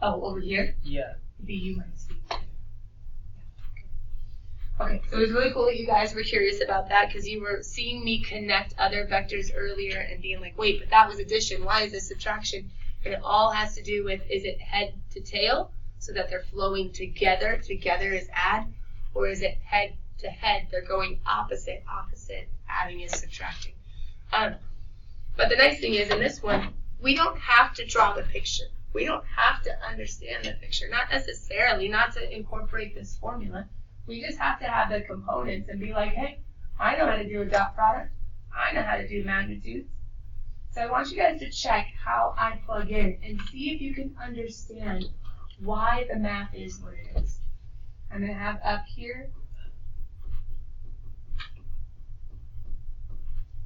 Oh, over here? Yeah. Be u minus v. Okay, so it was really cool that you guys were curious about that because you were seeing me connect other vectors earlier and being like, wait, but that was addition. Why is this subtraction? And it all has to do with, is it head to tail so that they're flowing together? Together is add. Or is it head to head? They're going opposite. Opposite. Adding is subtracting. But the nice thing is in this one, we don't have to draw the picture. We don't have to understand the picture. Not necessarily, not to incorporate this formula. We just have to have the components and be like, hey, I know how to do a dot product. I know how to do magnitudes. So I want you guys to check how I plug in and see if you can understand why the math is what it is. I'm going to have up here,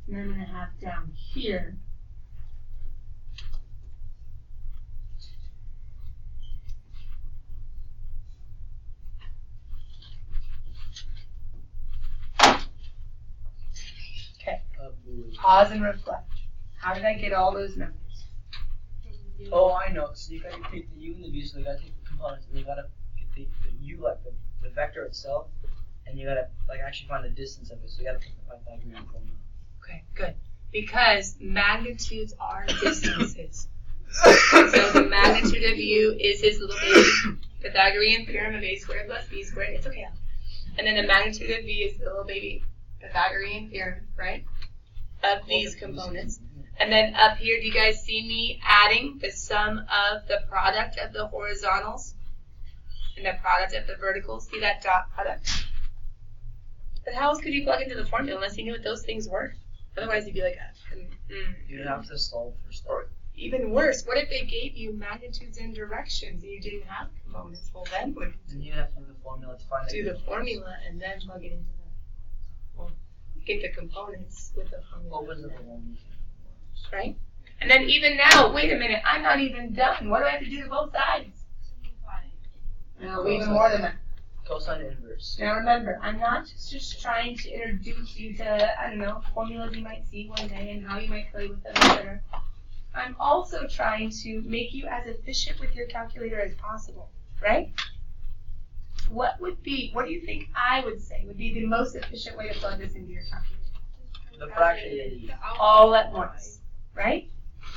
and I'm going to have down here. Okay. Pause and reflect. How did I get all those numbers? Oh, I know. So you gotta take the u and the v, so you gotta take the components, and you gotta get the u, like the vector itself, and you gotta like actually find the distance of it. So you gotta take the Pythagorean formula. Okay, good. Because magnitudes are distances. So the magnitude of u is his little baby Pythagorean theorem of a squared plus b squared. It's okay. And then the magnitude of v is the little baby Pythagorean theorem, right? Of these components. And then up here, do you guys see me adding the sum of the product of the horizontals and the product of the verticals? See that dot product? But how else could you plug into the formula unless you knew what those things were? Otherwise, you'd be like, You'd have to solve for stuff. Or even worse, what if they gave you magnitudes and directions and you didn't have components? Well, then what? Then you have to do the formula to find Do the formula and then plug it into the. Well, get the components with the formula. Open the formula. Right? And then even now, wait a minute, I'm not even done. What do I have to do to both sides? No, even more than that. Cosine inverse. Now remember, I'm not just trying to introduce you to, I don't know, formulas you might see one day and how you might play with them, etc. I'm also trying to make you as efficient with your calculator as possible, right? What do you think I would say would be the most efficient way to plug this into your calculator? The fraction all at once, right?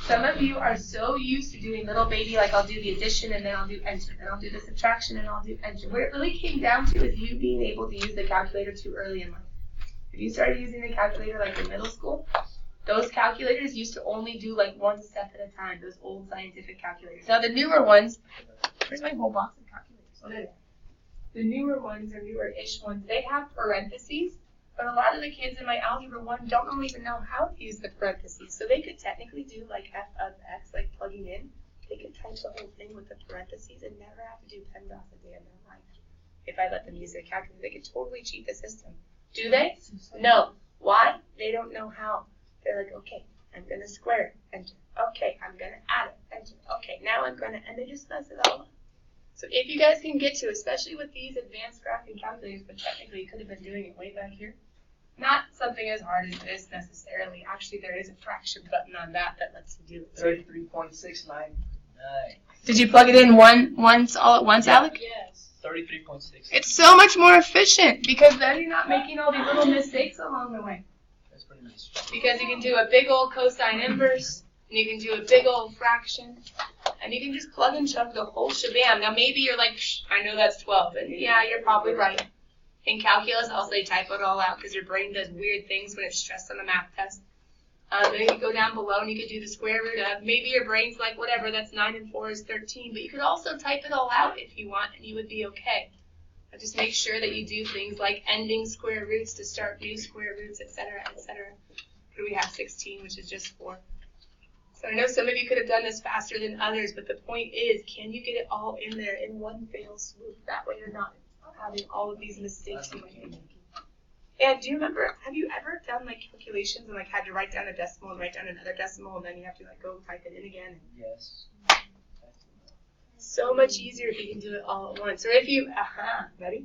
Some of you are so used to doing little baby, like I'll do the addition and then I'll do enter, and I'll do the subtraction and I'll do enter. What it really came down to is you being able to use the calculator too early in life. If you started using the calculator like in middle school, those calculators used to only do like one step at a time, those old scientific calculators. Now the newer ones, where's my whole box of calculators? Oh, there they are. The newer ones or newer-ish ones, they have parentheses. But a lot of the kids in my Algebra 1 don't even know how to use the parentheses. So they could technically do like f of x, like plugging in. They could type the whole thing with the parentheses and never have to do PEMDAS a day in their life. If I let them use their calculator, they could totally cheat the system. Do they? No. Why? They don't know how. They're like, okay, I'm going to square it, enter. Okay, I'm going to add it, enter. Okay, now I'm going to, and they just mess it all up. So if you guys can get to, especially with these advanced graphing calculators, but technically you could have been doing it way back here. Not something as hard as this necessarily. Actually, there is a fraction button on that lets you do it. 33.699. Did you plug it in once all at once, Alec? Yes. 33.6. It's so much more efficient because then you're not making all these little mistakes along the way. That's pretty nice. Because you can do a big old cosine inverse, and you can do a big old fraction, and you can just plug and chug the whole shabam. Now maybe you're like, I know that's 12, and yeah, you're probably right. In calculus, I'll say type it all out because your brain does weird things when it's stressed on a math test. Then you can go down below and you could do the square root of. Maybe your brain's like, whatever, that's 9 and 4 is 13. But you could also type it all out if you want, and you would be okay. But just make sure that you do things like ending square roots to start new square roots, etc., etc. Here we have 16, which is just 4. So I know some of you could have done this faster than others, but the point is, can you get it all in there in one fell swoop? That way you're not having all of these mistakes you might be making. And do you remember, have you ever done like calculations and like had to write down a decimal and write down another decimal and then you have to like go type it in again? Yes. So much easier if you can do it all at once. Or if you, ready?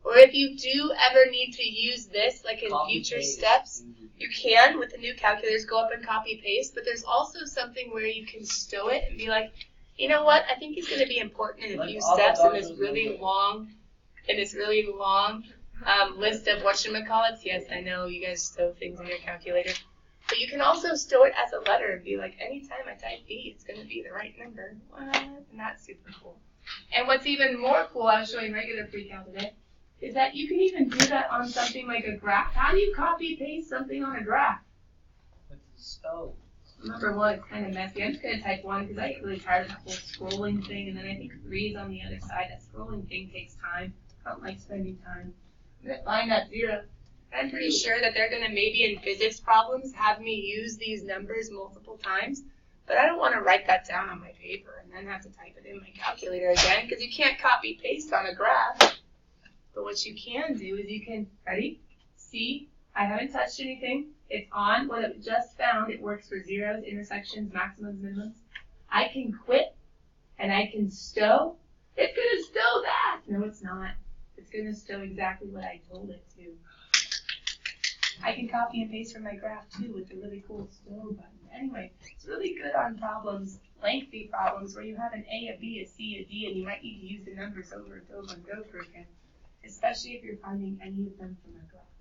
Or if you do ever need to use this like in future steps, you can with the new calculators go up and copy paste, but there's also something where you can stow it and be like, You know what? I think it's going to be important in a few steps in this really long, list of whatchamacallits. Yes, I know you guys stow things in your calculator. But you can also stow it as a letter and be like, anytime I type B, it's going to be the right number. What? And that's super cool. And what's even more cool, I was showing regular pre-cal today, is that you can even do that on something like a graph. How do you copy paste something on a graph? With the stove. Number one, it's kind of messy. I'm just going to type 1 because I get really tired of that whole scrolling thing. And then I think 3 is on the other side. That scrolling thing takes time. I don't like spending time. I'm going to find that 0. I'm pretty sure that they're going to maybe in physics problems have me use these numbers multiple times. But I don't want to write that down on my paper and then have to type it in my calculator again because you can't copy paste on a graph. But what you can do is you can, ready? See, I haven't touched anything. It's on what it just found. It works for zeros, intersections, maximums, minimums. I can quit and I can stow. It's going to stow that. No, it's not. It's going to stow exactly what I told it to. I can copy and paste from my graph too with the really cool stow button. Anyway, it's really good on problems, lengthy problems, where you have an A, a B, a C, a D, and you might need to use the numbers over and over and over again, especially if you're finding any of them from a graph.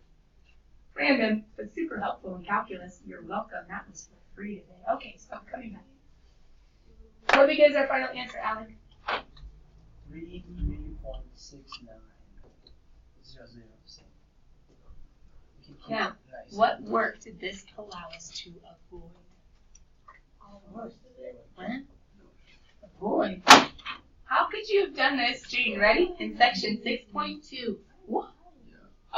Random, but super helpful in calculus. You're welcome. That was for free today. Okay, so I'm coming back. What do we get as our final answer, Alec? 33.69. 00. Now, what work did this allow us to avoid? What? Avoid? How could you have done this, Jane? Ready? In section 6.2. What?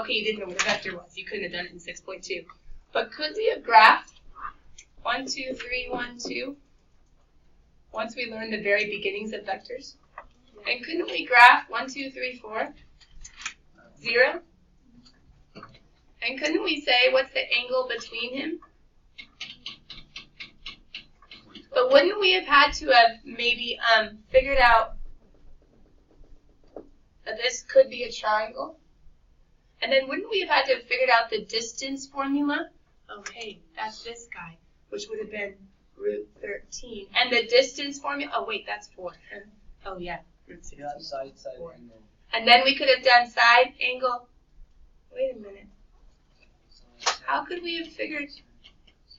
Okay, you didn't know what a vector was. You couldn't have done it in 6.2. But could we have graphed 1, 2, 3, 1, 2 once we learned the very beginnings of vectors? And couldn't we graph 1, 2, 3, 4, 0? And couldn't we say what's the angle between him? But wouldn't we have had to have maybe figured out that this could be a triangle? And then wouldn't we have had to have figured out the distance formula? Okay, that's this guy, which would have been root 13. And the distance formula, oh wait, that's 4. Oh yeah, root 16. Yeah, side angle. And then we could have done side angle. Wait a minute. How could we have figured,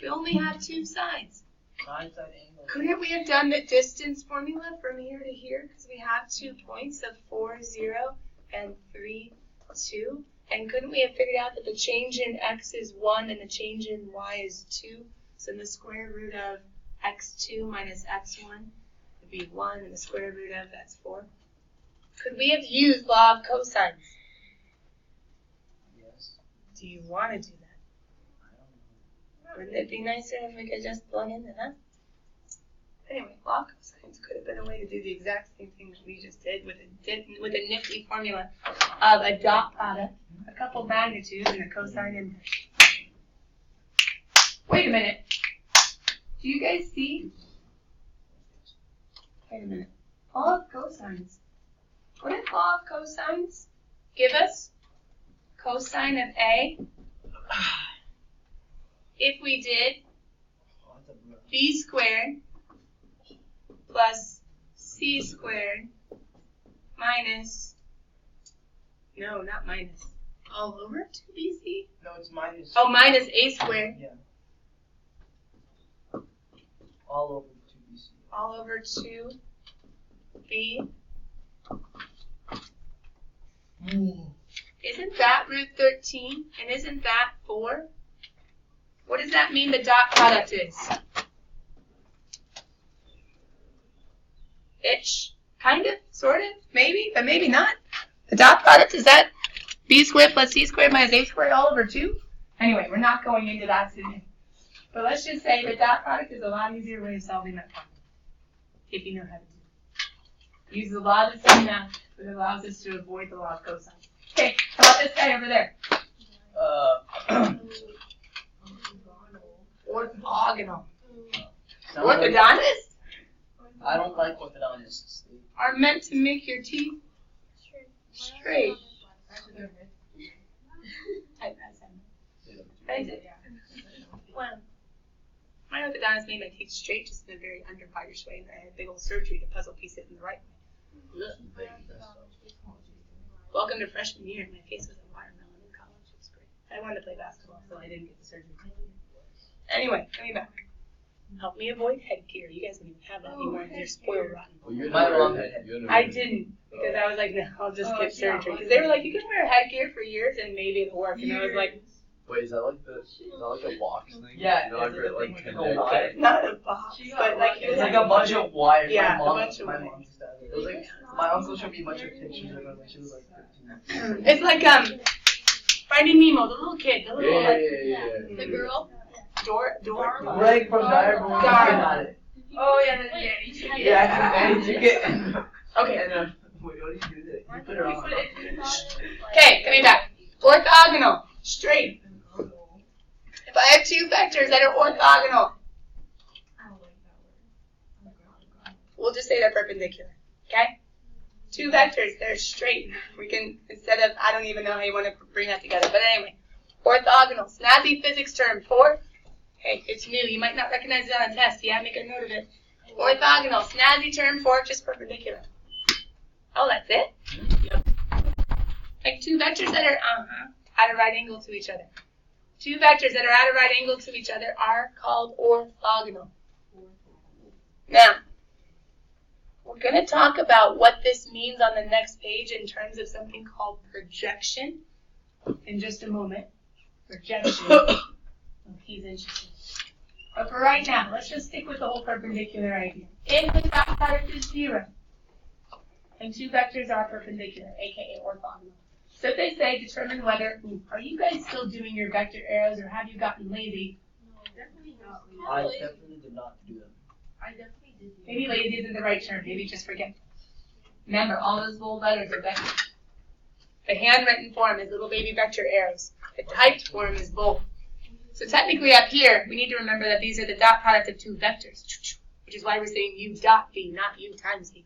we only have 2 sides. Side angle. Couldn't we have done the distance formula from here to here? Because we have 2 points of 4, 0, and 3, 2. And couldn't we have figured out that the change in x is 1 and the change in y is 2? So the square root of x2 minus x1 would be 1, and the square root of that's 4. Could we have used law of cosines? Yes. Do you want to do that? Wouldn't it be nicer if we could just plug into that? Anyway, law of cosines could have been a way to do the exact same thing that we just did with a nifty formula of a dot product, a couple magnitudes, and a cosine inverse. Wait a minute. Do you guys see? Wait a minute. Law of cosines. Wouldn't law of cosines give us cosine of A if we did b squared plus c squared minus, no, not minus, all over 2bc? No, it's minus. Oh, minus a squared. Yeah. All over 2bc. All over 2b. Isn't that root 13? And isn't that 4? What does that mean the dot product is? Ish. Kind of, sort of, maybe, but maybe not. The dot product, is that b squared plus c squared minus a squared all over 2? Anyway, we're not going into that today. But let's just say the dot product is a lot easier way of solving that problem, if you know how to do it. Use the law of the same math, but it allows us to avoid the law of cosine. Okay, how about this guy over there? Orthogonal. Orthodontist? I don't like orthodontists. Are meant to make your teeth straight. I did. Well, my orthodontist made my teeth straight, just in a very under-Irish way, and I had a big old surgery to puzzle piece it in the right way. Welcome to freshman year. My face was a watermelon in college. It was great. I wanted to play basketball, so I didn't get the surgery. Anyway, coming back. Help me avoid headgear. You guys don't even have that anymore. You're spoiled rotten. Well, My mom had headgear. I didn't, because I was like, no, I'll just get surgery. Because they were like, you can wear headgear for years and maybe it'll work. And I was like, wait, is that like a box thing? Yeah, You know, it's like, a like thing with a wire. not a box, but like It's like a bunch of wires. Yeah, my mom, a bunch of my wires. mom used to have it. It was like my uncle showed me a bunch of pictures of her when she was like 15. It's like Finding Nemo, the little kid, the little Yeah. the girl, Dora. Greg from Diary got it. Oh yeah, that's Danny. Yeah, and you get. Okay. And wait, what did you do? You put it on. Okay, coming back. Orthogonal, straight. If I have two vectors that are orthogonal, we'll just say they're perpendicular. Okay? Two vectors, they're straight. We can, instead of, I don't even know how you want to bring that together. But anyway, orthogonal. Snazzy physics term for, hey, it's new. You might not recognize it on a test. Yeah, make a note of it. Orthogonal. Snazzy term for just perpendicular. Oh, that's it? Yep. Like two vectors that are at a right angle to each other. Two vectors that are at a right angle to each other are called orthogonal. Now, we're going to talk about what this means on the next page in terms of something called projection in just a moment. Projection. He's interested. But for right now, let's just stick with the whole perpendicular idea. If the dot product is 0, and two vectors are perpendicular, aka orthogonal. So if they say determine whether, are you guys still doing your vector arrows or have you gotten lazy? I definitely did not do them. Maybe lazy isn't the right term. Maybe just forget. Remember, all those bold letters are vectors. The handwritten form is little baby vector arrows. The typed form is bold. So technically up here, we need to remember that these are the dot product of two vectors, which is why we're saying u dot v, not u times v.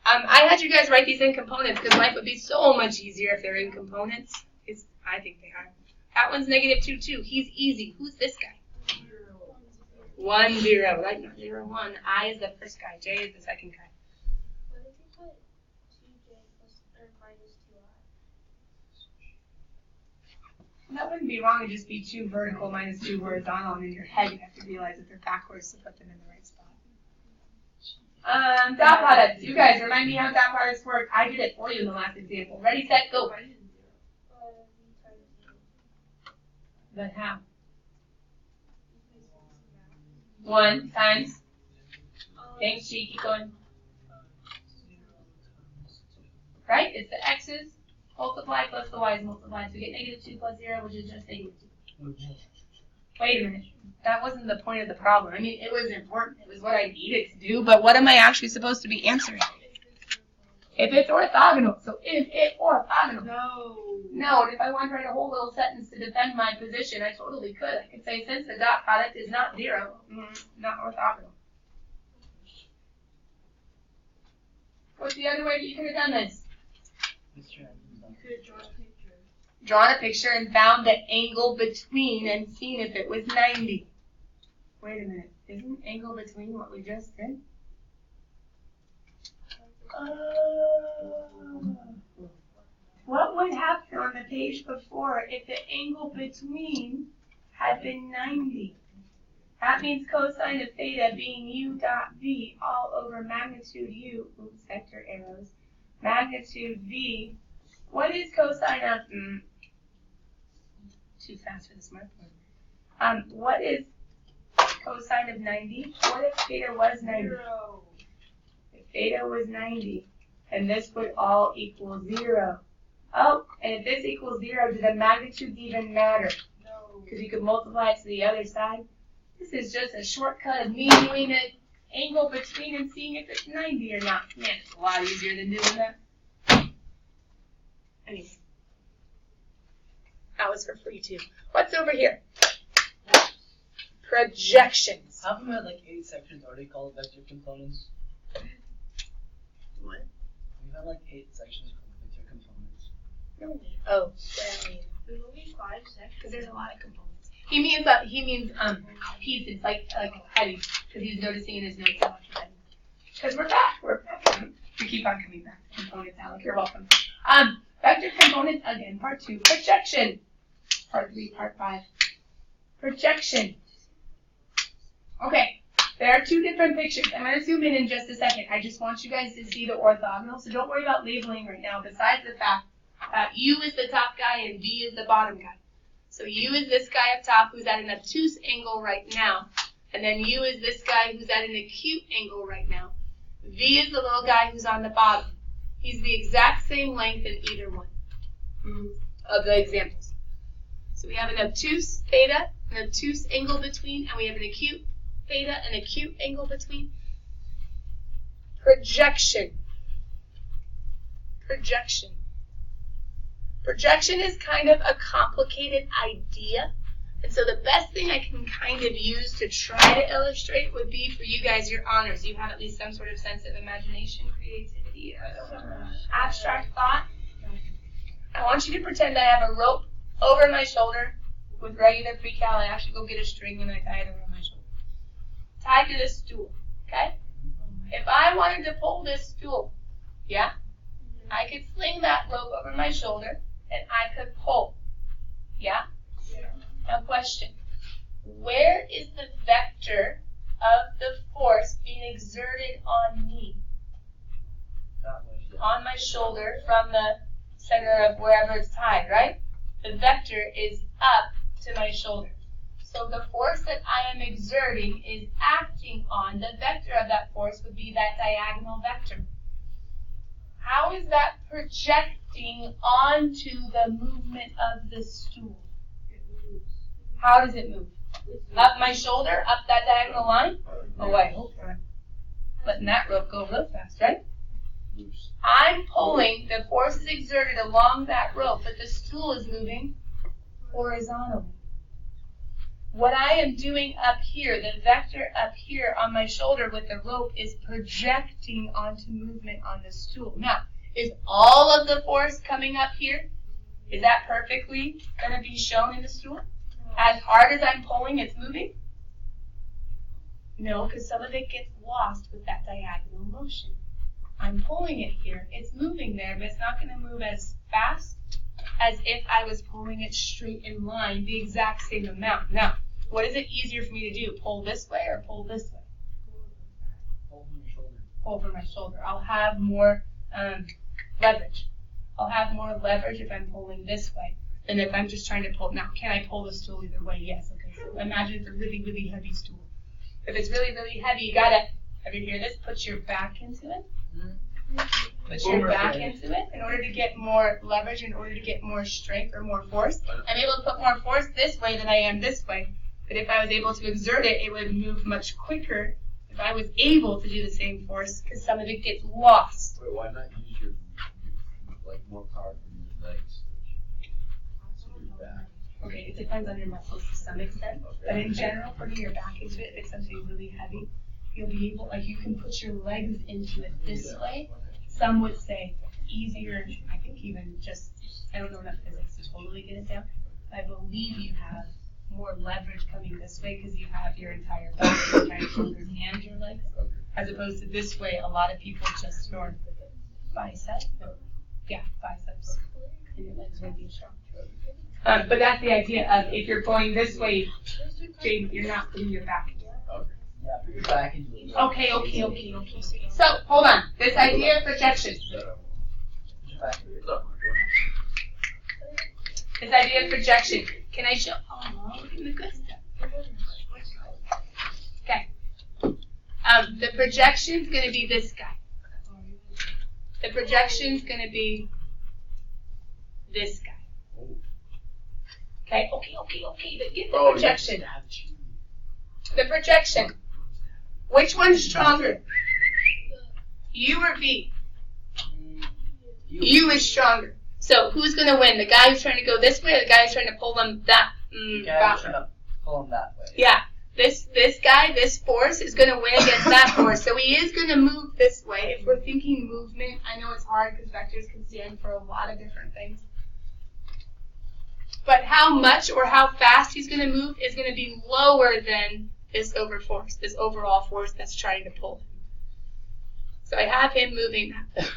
I had you guys write these in components because life would be so much easier if they're in components. I think they are. That one's negative 2, 2. He's easy. Who's this guy? 1, 0, right? Not 0, 1. I is the first guy. J is the second guy. What if you put 2j plus or minus 2i? That wouldn't be wrong. It'd just be 2 vertical minus 2 horizontal, and in your head you have to realize that they're backwards to put them in the right spot. Dot products. You guys remind me how dot products work. I did it for you in the last example. Ready, set, go. But how? 1 times. Thanks, G. Keep going. Right? It's the x's multiplied plus the y's multiplied. So we get negative 2 plus 0, which is just negative 2. Wait a minute. That wasn't the point of the problem. I mean, it was important. It was what I needed to do. But what am I actually supposed to be answering? If it's orthogonal. So if it orthogonal. No. And if I want to write a whole little sentence to defend my position, I totally could. I could say since the dot product is not 0, not orthogonal. What's the other way that you could have done this? You could have drawn a picture. Drawn a picture and found the angle between and seen if it was 90. Wait a minute. Isn't angle between what we just did? What would happen on the page before if the angle between had been 90? That means cosine of theta being u dot v all over magnitude u, oops, vector arrows, magnitude v. What is cosine of, too fast for the smartphone. What is cosine of 90? What if theta was 90? 0. If theta was 90, and this would all equal 0. Oh, and if this equals 0, do the magnitudes even matter? No. Because you could multiply it to the other side. This is just a shortcut of me doing the angle between and seeing if it's 90 or not. Man, it's a lot easier than doing that. Anyway. That was for free too. What's over here? Projections. How come we had like 8 sections already called vector components? What? We had like 8 sections called vector components. No. Oh, well, There's only 5 sections. because there's a lot of components. He means pieces, like heavy, because he's noticing in his notes how much heavy. Because we're back. We keep on coming back to components, Alec. You're welcome. Vector components again. Part 2. Projection. Part 3. Part 5. Projection. Okay. There are 2 different pictures. I'm going to zoom in just a second. I just want you guys to see the orthogonal, so don't worry about labeling right now, besides the fact U is the top guy and V is the bottom guy. So U is this guy up top who's at an obtuse angle right now, and then U is this guy who's at an acute angle right now. V is the little guy who's on the bottom. He's the exact same length in either one of the examples. So we have an obtuse theta, an obtuse angle between, and we have an acute theta, an acute angle between. Projection. Projection. Projection is kind of a complicated idea. And so the best thing I can kind of use to try to illustrate would be for you guys, your honors. You have at least some sort of sense of imagination, creativity, abstract thought. I want you to pretend I have a rope over my shoulder with regular pre-cal. I actually go get a string and I tie it over my shoulder. Tied to this stool, okay? If I wanted to pull this stool, yeah, I could sling that rope over my shoulder and I could pull, yeah? Now question, where is the vector of the force being exerted on me? On my shoulder from the center of wherever it's tied, right? The vector is up to my shoulder. So the force that I am exerting is acting on, the vector of that force would be that diagonal vector. How is that projecting onto the movement of the stool? How does it move? Up my shoulder, up that diagonal line? Oh, I hope not. Letting that rope go real fast, right? I'm pulling, the force is exerted along that rope, but the stool is moving horizontally. What I am doing up here, the vector up here on my shoulder with the rope is projecting onto movement on the stool. Now, is all of the force coming up here? Is that perfectly going to be shown in the stool? As hard as I'm pulling, it's moving? No, because some of it gets lost with that diagonal motion. I'm pulling it here. It's moving there, but it's not going to move as fast as if I was pulling it straight in line, the exact same amount. Now, what is it easier for me to do? Pull this way or pull this way? Pull from your shoulder. Pull from my shoulder. I'll have more leverage. I'll have more leverage if I'm pulling this way than if I'm just trying to pull. Now, can I pull the stool either way? Yes. Okay. So imagine it's a really, really heavy stool. If it's really, really heavy, you gotta, ever hear this? Put your back into it. Put your back into it in order to get more leverage, in order to get more strength or more force. I'm able to put more force this way than I am this way. But if I was able to exert it, it would move much quicker if I was able to do the same force, because some of it gets lost. Wait, why not use your more power from your legs? Your back. Okay, it depends on your muscles to some extent. Okay. But in general, putting your back into it, if it's something really heavy, you'll be able, like you can put your legs into it this way. Some would say easier, I think even just, I don't know enough physics to totally get it down. I believe you have more leverage coming this way because you have your entire body, your entire shoulders and your legs. As opposed to this way, a lot of people just your biceps. Biceps. And your legs will be strong. But that's the idea of if you're going this way, Jade, you're not putting your back into it. Yeah, put your back into it. Okay. So, hold on. This idea of projection. This idea of projection. Can I show? Oh, look at the good stuff. Okay. The projection's going to be this guy. The projection's going to be this guy. Okay. But get the projection. The projection. Which one's stronger? U or V? U is stronger. So who's going to win? The guy who's trying to go this way or the guy who's trying to pull them that? The guy who's trying to pull them that way. Yeah. This guy, this force, is going to win against that force. So he is going to move this way. If we're thinking movement, I know it's hard because vectors can stand for a lot of different things. But how much or how fast he's going to move is going to be lower than this overall force that's trying to pull him. So I have him moving that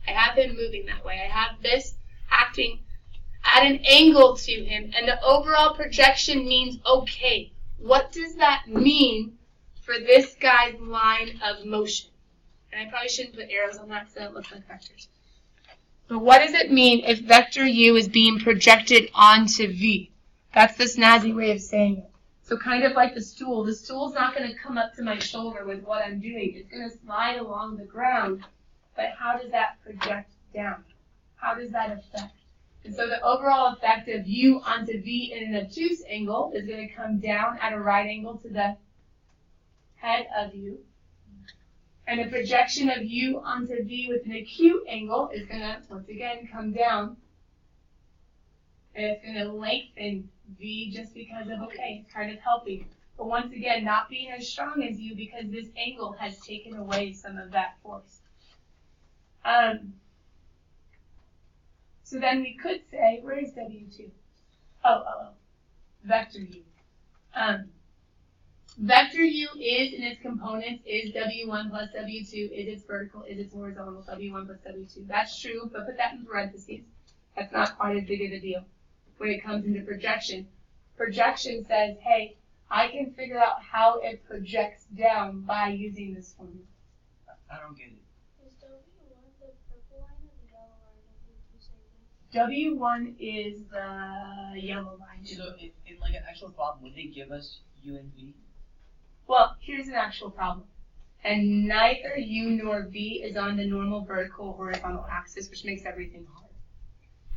I have him moving that way. I have this acting at an angle to him, and the overall projection means, okay, what does that mean for this guy's line of motion? And I probably shouldn't put arrows on that so it looks like vectors. But what does it mean if vector u is being projected onto v? That's the snazzy way of saying it. So kind of like the stool. The stool's not going to come up to my shoulder with what I'm doing. It's going to slide along the ground. But how does that project down? How does that affect? And so the overall effect of u onto v in an obtuse angle is going to come down at a right angle to the head of u. And the projection of u onto v with an acute angle is going to, once again, come down. And it's going to lengthen v just because of, okay, it's kind of helping. But once again, not being as strong as u because this angle has taken away some of that force. So then we could say, where is W2? Vector u. Vector u is, in its components, is W1 plus W2, is its vertical, is its horizontal, W1 plus W2. That's true, but put that in parentheses. That's not quite as big of a deal when it comes into projection. Projection says, hey, I can figure out how it projects down by using this formula. I don't get it. Is W1 the purple line or the yellow line? I think you said W1 is the yellow line. So in like an actual problem, would they give us u and v? Well, here's an actual problem. And neither u nor v is on the normal vertical or horizontal axis, which makes everything hard.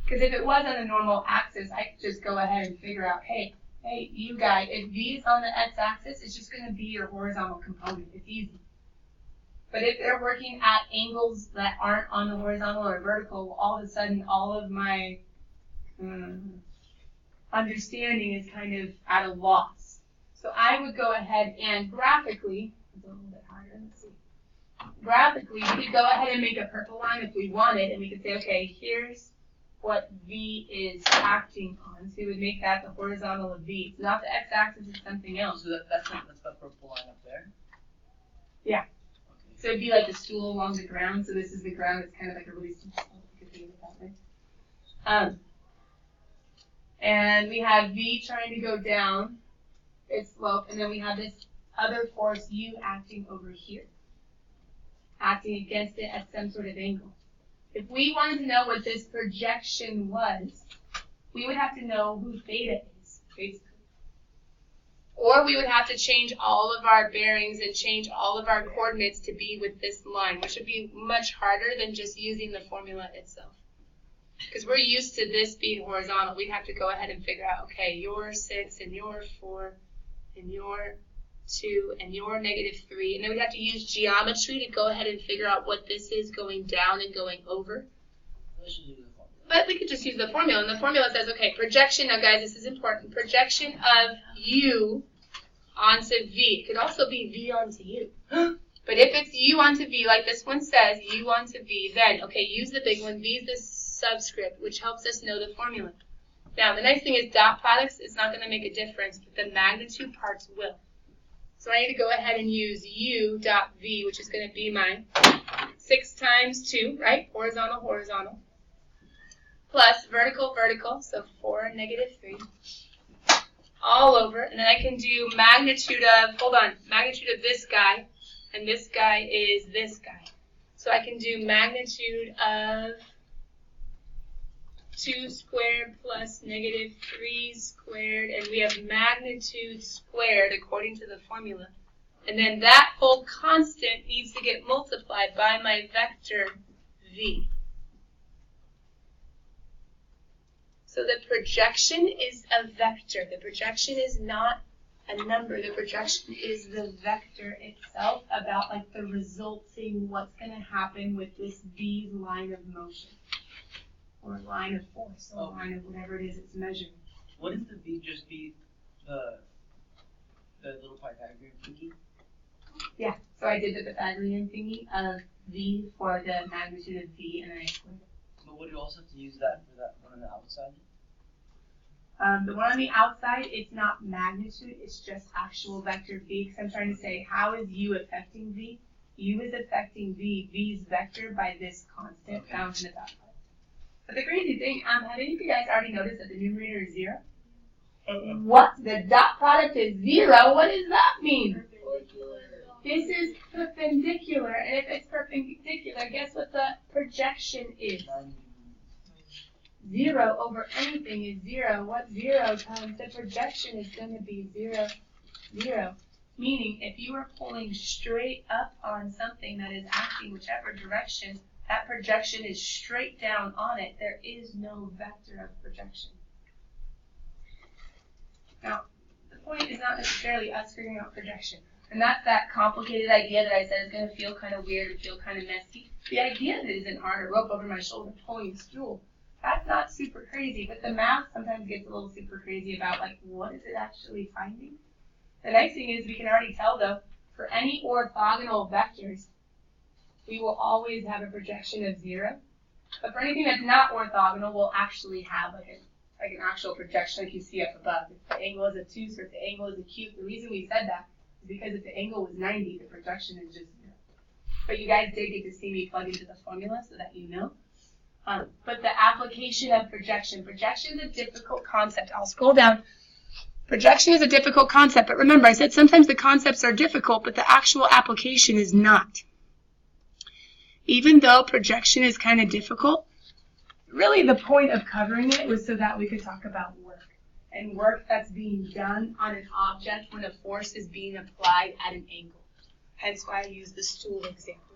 Because if it was on a normal axis, I could just go ahead and figure out, hey, you guys, if v is on the x-axis, it's just going to be your horizontal component. It's easy. But if they're working at angles that aren't on the horizontal or vertical, all of a sudden, all of my understanding is kind of at a loss. So I would go ahead and graphically, it's a little bit harder, let's see. Graphically, we could go ahead and make a purple line if we wanted, and we could say, okay, here's what v is acting on. So we would make that the horizontal of v. It's not the x-axis, it's something else. So that's the purple line up there? Yeah. Okay. So it'd be like a stool along the ground. So this is the ground. It's kind of like a really steep slope. You could think of it that way. And we have v trying to go down its slope, and then we have this other force u acting over here, acting against it at some sort of angle. If we wanted to know what this projection was, we would have to know who theta is, basically. Or we would have to change all of our bearings and change all of our coordinates to be with this line, which would be much harder than just using the formula itself. Because we're used to this being horizontal, we'd have to go ahead and figure out, okay, your 6 and your 4 and your 2 and your -3, and then we'd have to use geometry to go ahead and figure out what this is going down and going over. Let's just use the formula. But we could just use the formula, and the formula says, okay, projection, now guys, this is important, projection of u onto v. It could also be v onto u. But if it's u onto v, like this one says, u onto v, then, okay, use the big one, v is the subscript, which helps us know the formula. Now, the nice thing is dot products is not going to make a difference, but the magnitude parts will. So I need to go ahead and use u dot v, which is going to be my 6 times 2, right? Horizontal, horizontal. Plus vertical, vertical, so 4 and -3. All over. And then I can do magnitude of, magnitude of this guy. And this guy is this guy. So I can do magnitude of 2 squared plus -3 squared, and we have magnitude squared according to the formula. And then that whole constant needs to get multiplied by my vector v. So the projection is a vector. The projection is not a number. The projection is the vector itself about like the resulting, what's going to happen with this v line of motion. Or line of force, or line of whatever it is it's measuring. Wouldn't the v just be the little Pythagorean thingy? Yeah, so I did the Pythagorean thingy of v for the magnitude of v, and then I squared it. But would you also have to use that for that one on the outside? The one on the outside, it's not magnitude, it's just actual vector v. Because I'm trying to say, how is u affecting v? U is affecting v, v's vector, by this constant found in the dot product. But the crazy thing, have any of you guys already noticed that the numerator is 0? What? The dot product is 0? What does that mean? This is perpendicular, and if it's perpendicular, guess what the projection is? 0 over anything is 0. What's 0 times the projection is going to be 0, 0. Meaning, if you are pulling straight up on something that is acting whichever direction, that projection is straight down on it. There is no vector of projection. Now, the point is not necessarily us figuring out projection. And that's that complicated idea that I said is going to feel kind of weird and feel kind of messy. The idea that it isn't hard, a rope over my shoulder pulling a stool, that's not super crazy, but the math sometimes gets a little super crazy about, like, what is it actually finding? The nice thing is we can already tell, though, for any orthogonal vectors, we will always have a projection of 0. But for anything that's not orthogonal, we'll actually have like an actual projection like you see up above. If the angle is obtuse or if the angle is acute, the reason we said that is because if the angle was 90, the projection is just 0. But you guys did get to see me plug into the formula so that you know. But the application of projection. Projection is a difficult concept. I'll scroll down. Projection is a difficult concept, but remember, I said sometimes the concepts are difficult, but the actual application is not. Even though projection is kind of difficult, really the point of covering it was so that we could talk about work. And work that's being done on an object when a force is being applied at an angle. Hence why I use the stool example.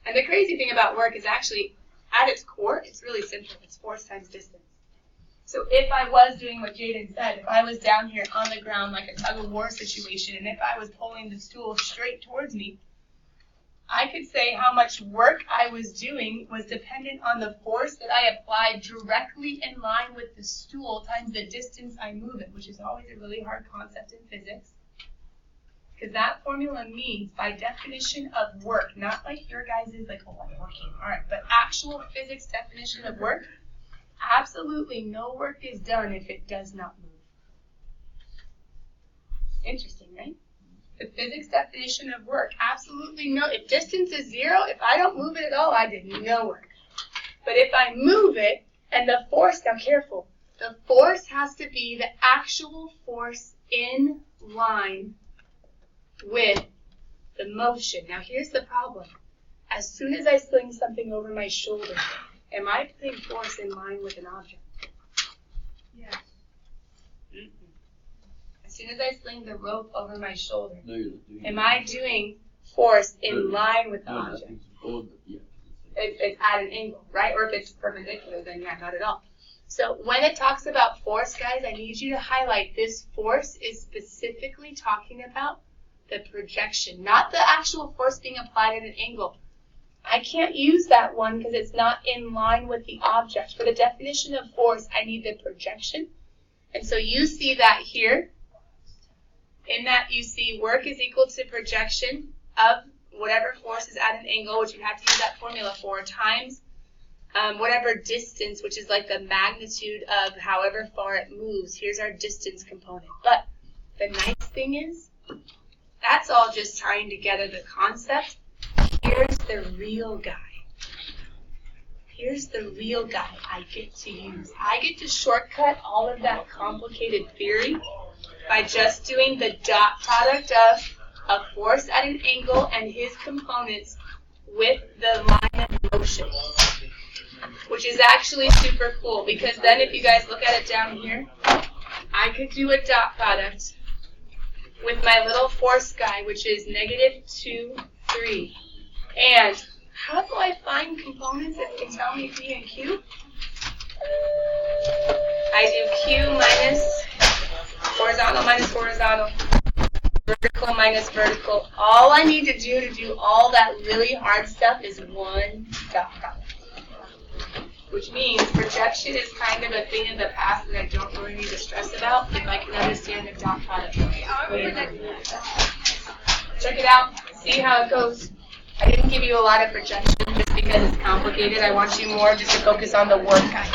And the crazy thing about work is actually, at its core, it's really simple. It's force times distance. So if I was doing what Jaden said, if I was down here on the ground like a tug-of-war situation, and if I was pulling the stool straight towards me, I could say how much work I was doing was dependent on the force that I applied directly in line with the stool times the distance I move it, which is always a really hard concept in physics. Because that formula means, by definition of work, not like your guys' like, oh, I'm working, all right, but actual physics definition of work, absolutely no work is done if it does not move. Interesting, right? The physics definition of work, absolutely no. If distance is 0, if I don't move it at all, I did no work. But if I move it, and the force, now careful, the force has to be the actual force in line with the motion. Now here's the problem. As soon as I sling something over my shoulder, am I putting force in line with an object? Yes. Mm-mm. As soon as I sling the rope over my shoulder, am I doing force in line with the object? It's at an angle, right? Or if it's perpendicular, then yeah, not at all. So when it talks about force, guys, I need you to highlight this force is specifically talking about the projection, not the actual force being applied at an angle. I can't use that one because it's not in line with the object. For the definition of force, I need the projection. And so you see that here. In that you see work is equal to projection of whatever force is at an angle, which you have to use that formula for, times whatever distance, which is like the magnitude of however far it moves. Here's our distance component. But the nice thing is, that's all just tying together the concept. Here's the real guy. Here's the real guy I get to use. I get to shortcut all of that complicated theory by just doing the dot product of a force at an angle and his components with the line of motion, which is actually super cool, because then if you guys look at it down here, I could do a dot product with my little force guy, which is -2, 3. And how do I find components that can tell me P and Q? I do Q minus horizontal minus horizontal, vertical minus vertical. All I need to do all that really hard stuff is one dot product. Which means projection is kind of a thing of the past that I don't really need to stress about if I can understand the dot product. Check it out, see how it goes. I didn't give you a lot of projection just because it's complicated. I want you more just to focus on the work, guys.